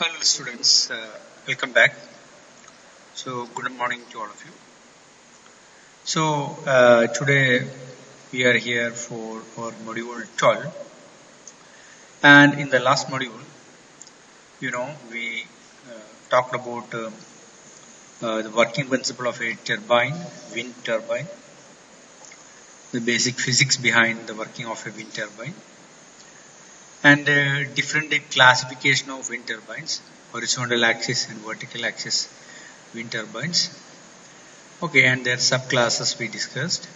Hello students, welcome back. So good morning to all of you. So today we are here for our module 12, and in the last module, we talked about the working principle of a turbine, wind turbine, the basic physics behind the working of a wind turbine, and different classification of wind turbines, horizontal axis and vertical axis wind turbines. Okay, and their subclasses we discussed.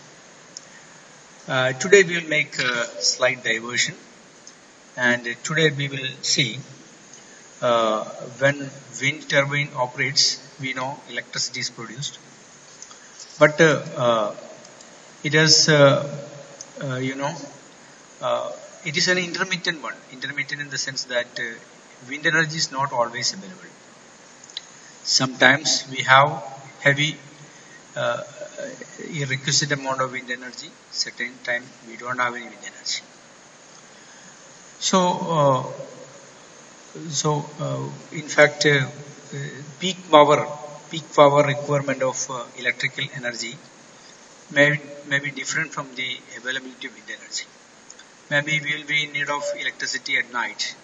Today we will make a slight diversion, and today we will see when wind turbine operates, we know electricity is produced, but it is it is an intermittent one. Intermittent in the sense that wind energy is not always available. Sometimes we have heavy a requisite amount of wind energy. Certain time we don't have any wind energy. In fact, peak power requirement of electrical energy may be different from the availability of wind energy. Maybe we will be in need of electricity at night,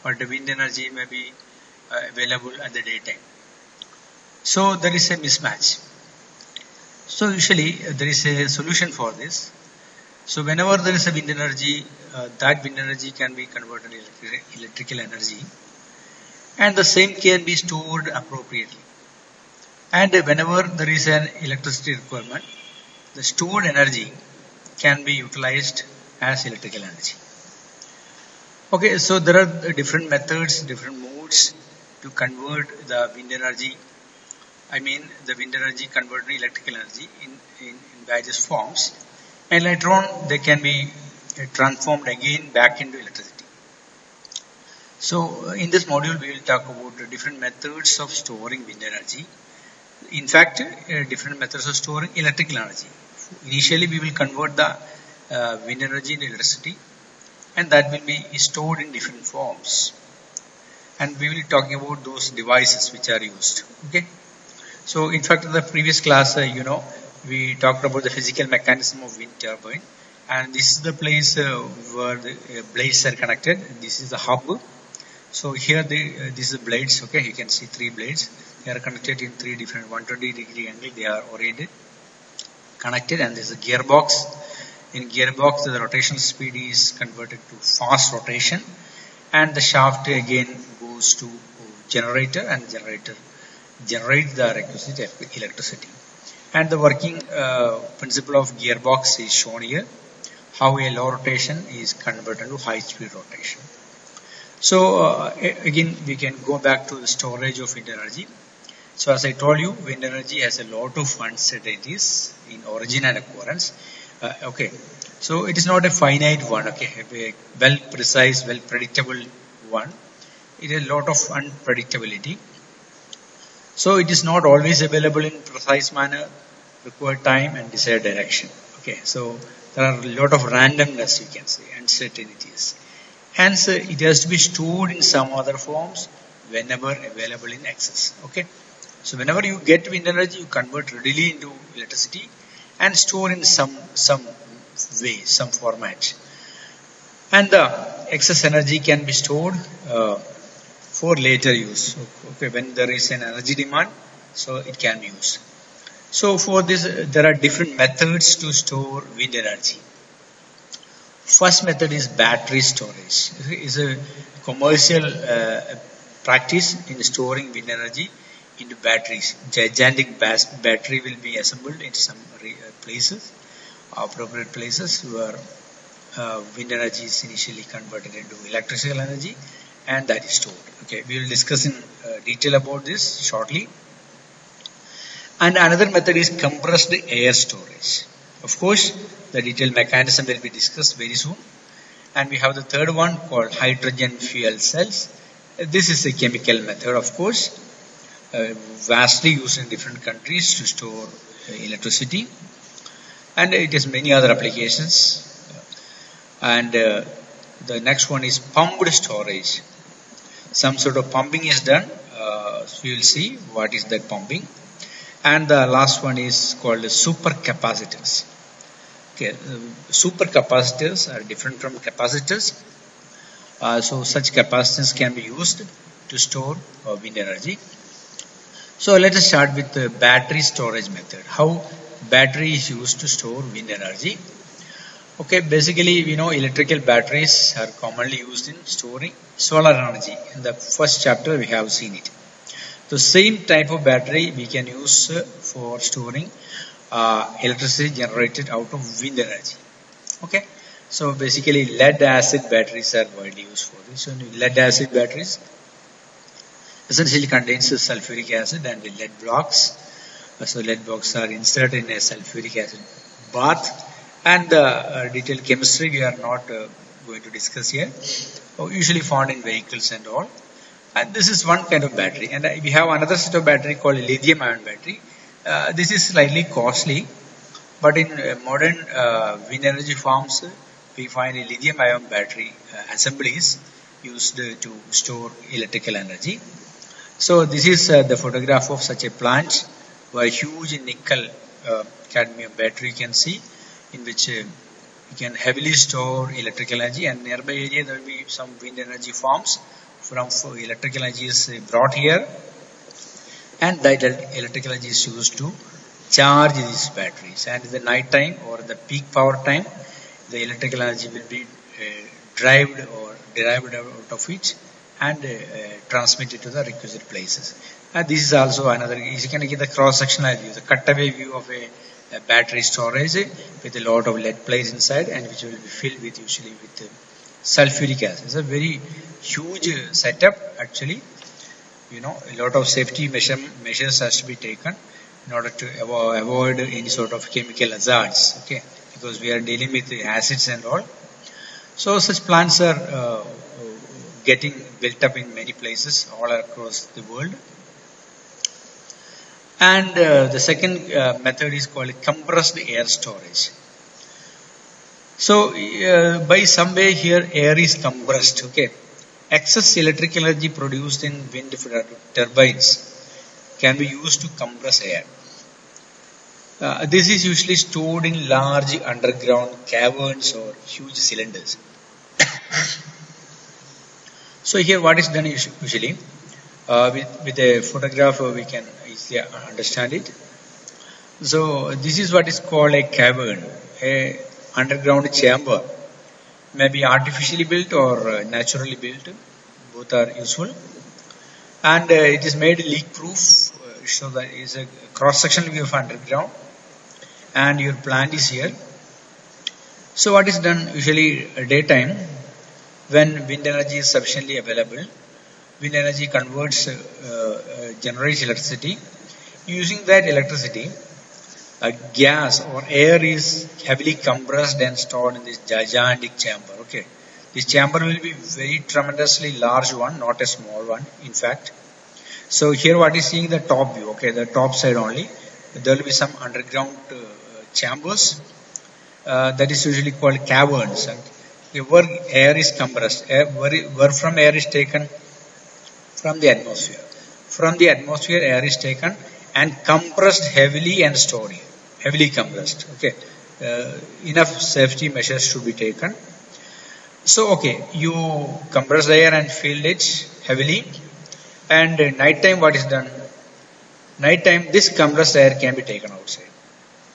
but the wind energy may be available at the daytime. So there is a mismatch. So usually there is a solution for this. So whenever there is a wind energy, that wind energy can be converted into electrical energy, and the same can be stored appropriately. And whenever there is an electricity requirement, the stored energy can be utilized as electrical energy. Okay, so there are different methods, different modes to convert the wind energy. I mean the wind energy converted to electrical energy in various forms, and later on they can be transformed again back into electricity. So in this module we will talk about the different methods of storing wind energy. In fact, different methods of storing electrical energy. Initially we will convert the wind energy into electricity, and that will be stored in different forms. And we will be talking about those devices which are used. Okay. So in fact in the previous class, we talked about the physical mechanism of wind turbine, and this is the place where the blades are connected. This is the hub. So here these are blades. Okay, you can see 3 blades. They are connected in 3 different 120-degree angle. They are oriented, connected, and there is a gearbox. In gearbox, the rotational speed is converted to fast rotation, and the shaft again goes to generator, and generator generates the requisite electricity. And the working principle of gearbox is shown here, how a low rotation is converted to high speed rotation. So again we can go back to the storage of wind energy. So as I told you, wind energy has a lot of uncertainties in origin and occurrence. Okay, so it is not a finite one. Okay, a well precise, well predictable one. It is a lot of unpredictability. So it is not always available in precise manner, required time and desired direction. Okay, so there are a lot of randomness, you can say, uncertainties. Hence, it has to be stored in some other forms whenever available in excess. Okay, so whenever you get wind energy, you convert readily into electricity and store in some way, some format. And the excess energy can be stored for later use. Okay, when there is an energy demand, so it can be used. So for this, there are different methods to store wind energy. First method is battery storage. It is a commercial practice in storing wind energy into batteries. Gigantic battery will be assembled in some places, appropriate places where wind energy is initially converted into electrical energy, and that is stored. Okay, we will discuss in detail about this shortly. And another method is compressed air storage. Of course, the detailed mechanism will be discussed very soon. And we have the third one called hydrogen fuel cells. This is a chemical method, of course, vastly used in different countries to store electricity. And it has many other applications. And the next one is pumped storage. some sort of pumping is done. So you will see what is that pumping. And the last one is called supercapacitors. Okay, supercapacitors are different from capacitors. So such capacitors can be used to store wind energy. So let us start with the battery storage method. How battery is used to store wind energy. Okay, basically we know electrical batteries are commonly used in storing solar energy. In the first chapter we have seen it. The same type of battery we can use for storing electricity generated out of wind energy. Okay, so basically lead acid batteries are widely used for this. So lead acid batteries essentially contains sulfuric acid and lead blocks. So lead blocks are inserted in a sulfuric acid bath, and the detailed chemistry we are not going to discuss here. Usually found in vehicles and all. And this is one kind of battery, and we have another set of battery called lithium ion battery. This is slightly costly, but in modern wind energy farms we find a lithium ion battery assemblies used to store electrical energy. So this is the photograph of such a plant, where huge nickel cadmium battery you can see, in which you can heavily store electrical energy, and nearby area there will be some wind energy farms from electrical energy is brought here, and that electrical energy is used to charge these batteries. And in the night time or the peak power time, the electrical energy will be derived out of it and transmitted to the requisite places. And this is also another, you can get the cross-sectional view, the cutaway view of a battery storage with a lot of lead plates inside, and which will be filled with usually with sulfuric acid. It's a very huge setup actually. You know, a lot of safety measures has to be taken in order to avoid any sort of chemical hazards. Okay, because we are dealing with acids and all. So such plants are getting built up in many places all across the world. And the second method is called compressed air storage. So by some way here air is compressed. Okay, excess electrical energy produced in wind turbines can be used to compress air. This is usually stored in large underground caverns or huge cylinders. So here what is done usually with a photograph we can easily understand it. So this is what is called a cavern, a underground chamber, maybe artificially built or naturally built. Both are useful, and it is made leak proof, so that is a cross sectional view of underground, and your plant is here. So what is done usually daytime, when wind energy is sufficiently available, wind energy converts generates electricity. Using that electricity, gas or air is heavily compressed and stored in this gigantic chamber. Okay, this chamber will be very tremendously large one, not a small one in fact. So here what is seeing the top view, okay, the top side only. There will be some underground chambers that is usually called caverns, and where air is compressed, where from air is taken from the atmosphere. From the atmosphere air is taken and compressed heavily and stored here. Heavily compressed. Okay, enough safety measures should be taken. So okay, you compress the air and fill it heavily, and night time what is done? Night time this compressed air can be taken outside.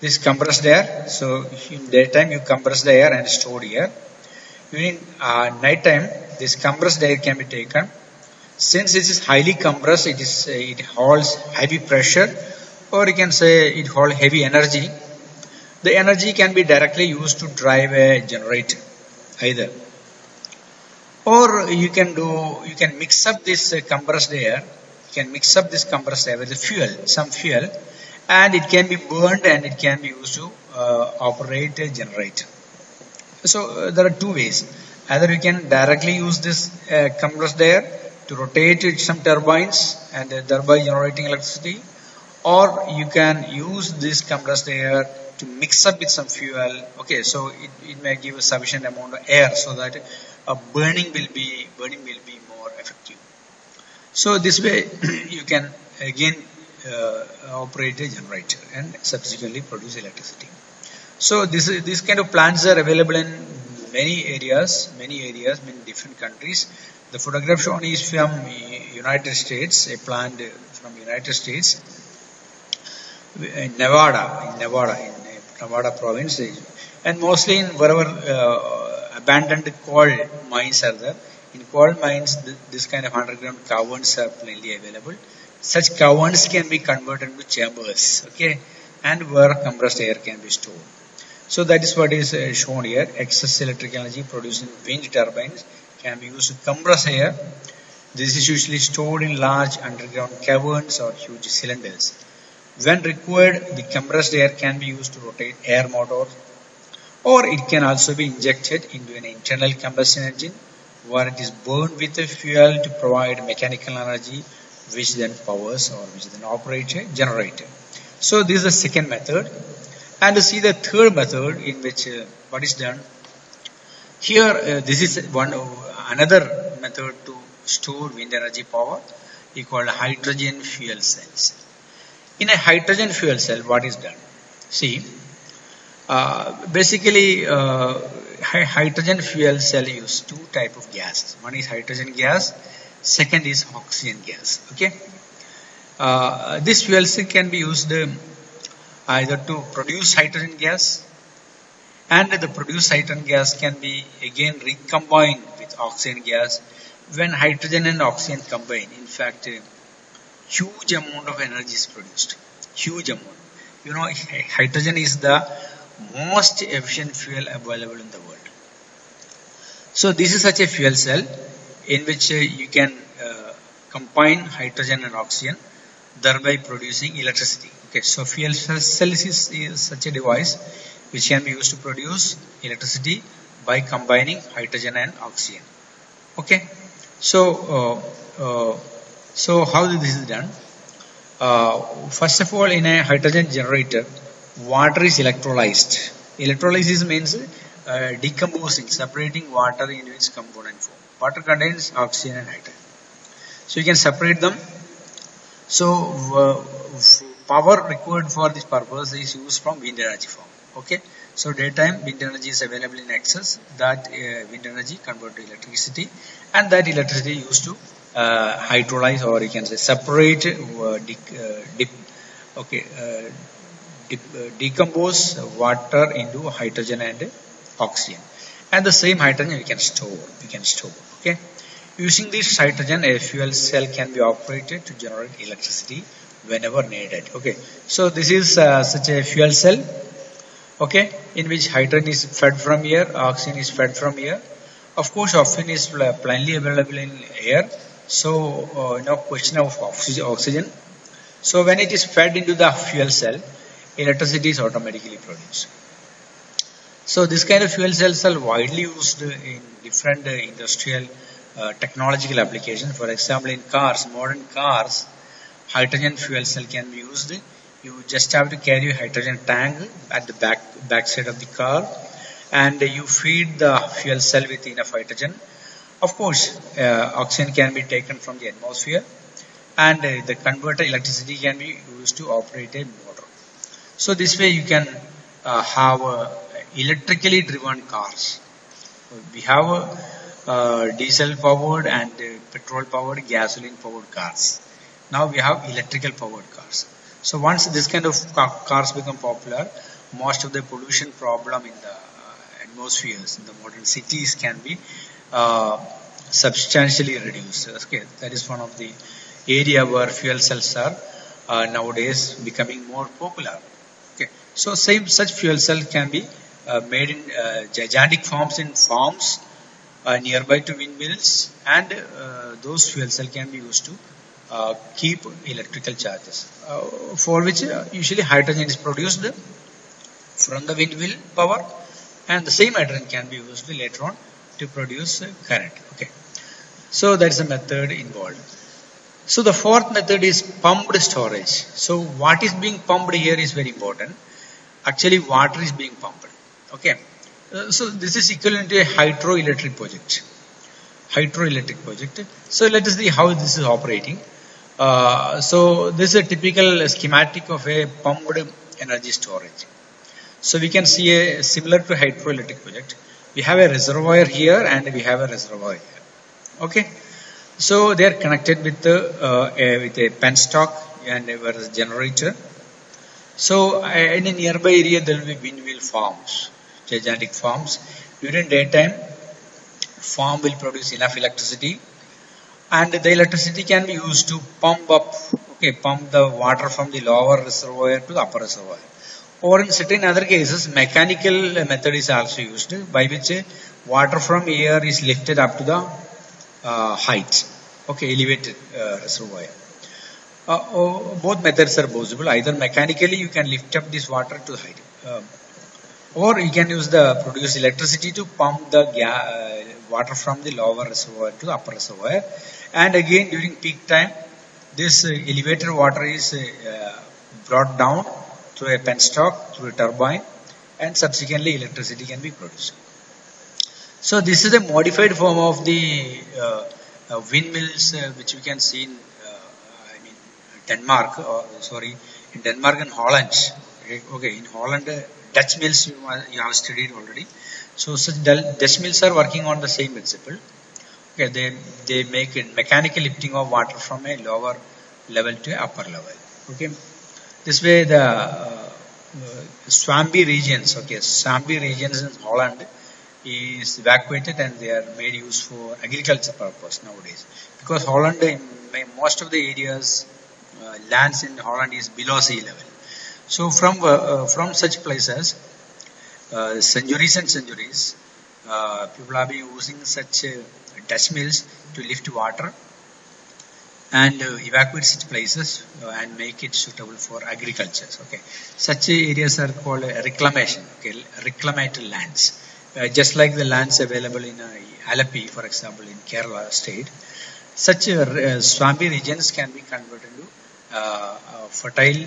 This compressed air, so in daytime you compress the air and stored here. During night time this compressed air can be taken. Since it is highly compressed, it holds heavy pressure, or you can say it holds heavy energy. The energy can be directly used to drive a generator either, or you can mix up this compressed air. You can mix up this compressed air with some fuel, and it can be burned and it can be used to operate a generator. So there are two ways. Either you can directly use this compressed air to rotate some turbines and thereby generating electricity, or you can use this compressed air to mix up with some fuel. Okay, so it may give a sufficient amount of air so that burning will be more effective. So this way you can again operate a generator and subsequently produce electricity. So this kind of plants are available in many areas, many different countries. The photograph shown is from United States, a plant from United States, in Nevada province, and mostly in wherever abandoned coal mines are there. In coal mines, this kind of underground caverns are plainly available. Such caverns can be converted into chambers, okay, and where compressed air can be stored. So that is what is shown here. Excess electric energy produced in wind turbines can be used to compress air. This is usually stored in large underground caverns or huge cylinders. When required, the compressed air can be used to rotate air motors, or it can also be injected into an internal combustion engine where it is burned with a fuel to provide mechanical energy, which then powers or which then operates a generator. So this is the second method. And to see the third method in which what is done here, this is another method to store wind energy power. We call hydrogen fuel cells. In a hydrogen fuel cell, what is done? See, basically, hydrogen fuel cell use two type of gases. One is hydrogen gas, second is oxygen gas. Okay, this fuel cell can be used either to produce hydrogen gas, and the produced hydrogen gas can be again recombined with oxygen gas. When hydrogen and oxygen combine, in fact, huge amount of energy is produced. Huge amount. You know, hydrogen is the most efficient fuel available in the world. So this is such a fuel cell in which you can combine hydrogen and oxygen, thereby producing electricity. Okay, so fuel cell is such a device which can be used to produce electricity by combining hydrogen and oxygen. Okay, so so how this is done? First of all, in a hydrogen generator, water is electrolyzed. Electrolysis means decomposing, separating water into its component form. Water contains oxygen and hydrogen. So you can separate them. So power required for this purpose is used from wind energy form. Okay. So daytime wind energy is available in excess. That wind energy converted to electricity, and that electricity used to hydrolyze, or you can say separate, decompose water into hydrogen and oxygen, and the same hydrogen we can store. Okay, using this hydrogen, a fuel cell can be operated to generate electricity whenever needed. Okay, so this is such a fuel cell. Okay, in which hydrogen is fed from here, oxygen is fed from here. Of course, oxygen is plainly available in air, so no question of oxygen. So when it is fed into the fuel cell, electricity is automatically produced. So this kind of fuel cells are widely used in different industrial technological applications. For example, in cars, modern cars, hydrogen fuel cell can be used. You just have to carry a hydrogen tank at the back side of the car, and you feed the fuel cell with enough hydrogen. Of course, oxygen can be taken from the atmosphere, and the converter electricity can be used to operate a motor. So this way you can have electrically driven cars. We have diesel powered and petrol powered, gasoline powered cars. Now we have electrical powered cars. So once this kind of cars become popular, most of the pollution problem in the atmospheres in the modern cities can be substantially reduced. Okay, that is one of the area where fuel cells are nowadays becoming more popular. Okay, so such fuel cell can be made in gigantic forms in farms nearby to windmills, and those fuel cell can be used to keep electrical charges, for which usually hydrogen is produced from the windmill power, and the same hydrogen can be used later on to produce current. Okay, so that is a method involved. So the fourth method is pumped storage. So what is being pumped here is very important. Actually, water is being pumped. Okay, so this is equivalent to a hydroelectric project. hydroelectric project. So let us see how this is operating. So this is a typical schematic of a pumped energy storage. So we can see a similar to hydroelectric project. We have a reservoir here and we have a reservoir here. Okay. So they are connected with a penstock and a generator. So in a nearby area there will be windmill farms, gigantic farms. During daytime, farm will produce enough electricity, and the electricity can be used to pump the water from the lower reservoir to the upper reservoir. Or in certain other cases, mechanical method is also used, by which water from air is lifted up to the height, elevated reservoir. Both methods are possible. Either mechanically you can lift up this water to the height, or you can use the produce electricity to pump the water from the lower reservoir to the upper reservoir. And again, during peak time, this elevated water is brought down through a penstock, through a turbine, and subsequently electricity can be produced. So this is a modified form of the windmills which we can see in Denmark, in Denmark and Holland. Okay, in Holland, Dutch mills you have studied already. So such Dutch mills are working on the same principle. Okay, they make a mechanical lifting of water from a lower level to a upper level. Okay, this way the swampy regions, in Holland is evacuated and they are made use for agriculture purpose nowadays. Because Holland, in most of the areas, lands in Holland is below sea level. So from such places, centuries and centuries, people have been using such Dutch mills to lift water and evacuate such places and make it suitable for agriculture. Okay, such areas are called reclamation. Okay, reclamated lands, just like the lands available in Alleppey, for example, in Kerala state. Such swampy regions can be converted into fertile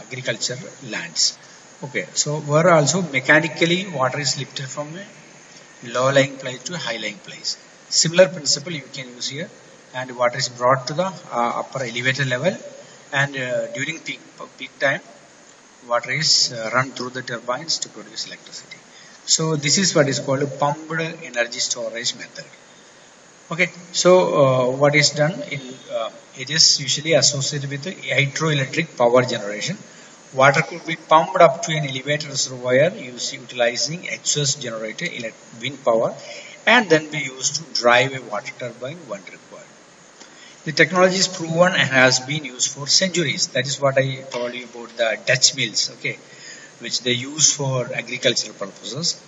agriculture lands. Okay, so where also mechanically water is lifted from a low-lying place to a high-lying place. Similar principle you can use here, and water is brought to the upper elevated level, and during peak time, water is run through the turbines to produce electricity. So this is what is called a pumped energy storage method. Okay, so what is done in it is usually associated with hydroelectric power generation. Water could be pumped up to an elevated reservoir utilizing excess generated wind power, and then be used to drive a water turbine when required. The technology is proven and has been used for centuries. That is what I told you about the Dutch mills, okay, which they use for agricultural purposes.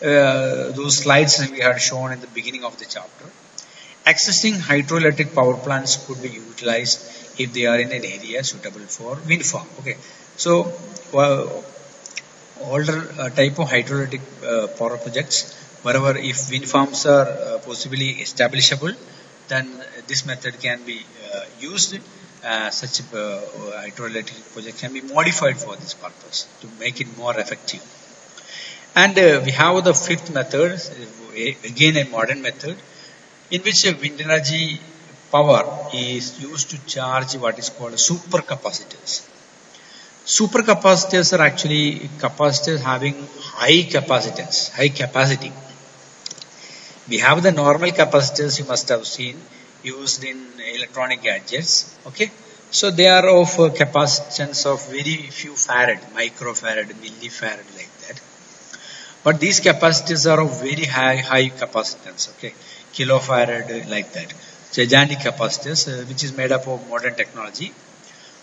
Those slides we had shown in the beginning of the chapter. Existing hydroelectric power plants could be utilized if they are in an area suitable for wind farm. Okay, so older type of hydroelectric power projects, wherever if wind farms are possibly establishable, then this method can be used. Such hydroelectric project can be modified for this purpose to make it more effective. And we have the fifth method, again a modern method, in which wind energy power is used to charge what is called supercapacitors. Supercapacitors are actually capacitors having high capacity. We have the normal capacitors you must have seen used in electronic gadgets. Okay, so they are of capacitance of very few farad, microfarad, millifarad, like that. But these capacitors are of very high capacitance. Okay, kilofarad, like that. Gigantic capacitors, which is made up of modern technology.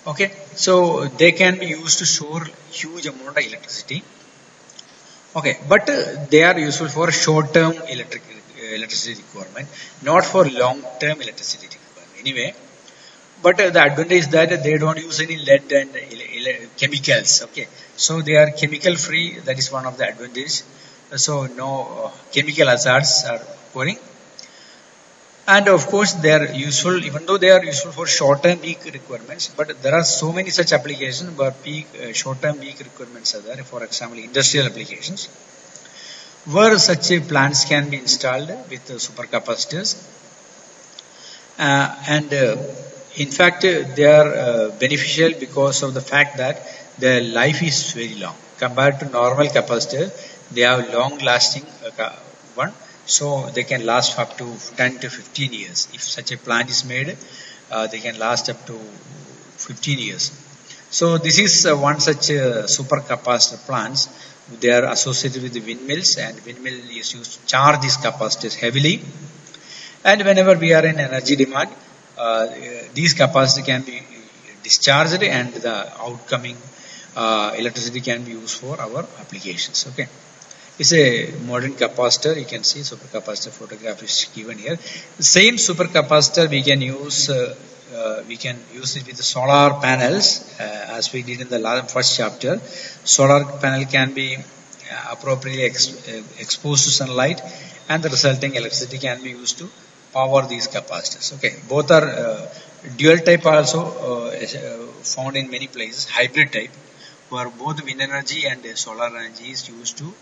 Okay, so they can be used to store huge amount of electricity. Okay, but they are useful for short-term electricity requirement, not for long-term electricity requirement. Anyway, but the advantage is that they don't use any lead and chemicals. Okay, so they are chemical free. That is one of the advantages. So no chemical hazards are occurring. And of course, they are useful, even though they are useful for short-term peak requirements. But there are so many such applications where short-term peak requirements are there. For example, industrial applications. where such plants can be installed with supercapacitors. And in fact, they are beneficial because of the fact that their life is very long compared to normal capacitor. They have long lasting one, so they can last up to 10 to 15 years. If such a plant is made, they can last up to 15 years. So this is one such supercapacitor plants. They are associated with the windmills, and windmill is used to charge these capacitors heavily. And whenever we are in energy demand, these capacitors can be discharged, and the outcoming electricity can be used for our applications. Okay, it's a modern capacitor. You can see supercapacitor photograph is given here. The same supercapacitor we can use. We can use it with the solar panels, as we did in the first chapter. Solar panel can be appropriately exposed to sunlight, and the resulting electricity can be used to power these capacitors. Okay, both are dual type, also found in many places, hybrid type, where both wind energy and solar energy is used to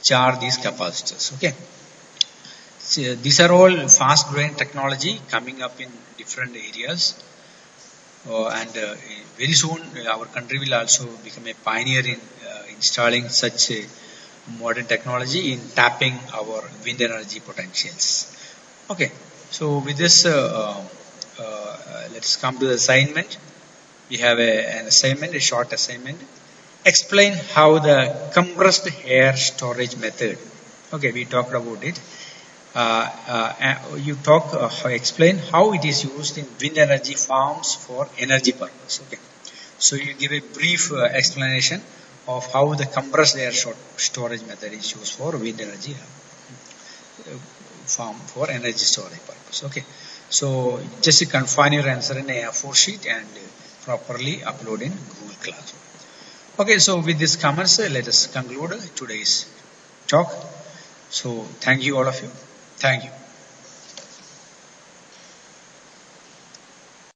charge these capacitors. Okay, so these are all fast growing technology coming up in different areas, and very soon our country will also become a pioneer in installing such a modern technology in tapping our wind energy potentials. Okay, so with this, let's come to the assignment. We have an assignment, a short assignment. Explain how the compressed air storage method. Okay, we talked about it. Explain how it is used in wind energy farms for energy purpose. Okay, so you give a brief explanation of how the compressed air storage method is used for wind energy farm for energy storage purpose. Okay, so just confine your answer in a A4 sheet and properly upload in Google Classroom. Okay, so with these comments, let us conclude today's talk. So thank you all of you. Thank you.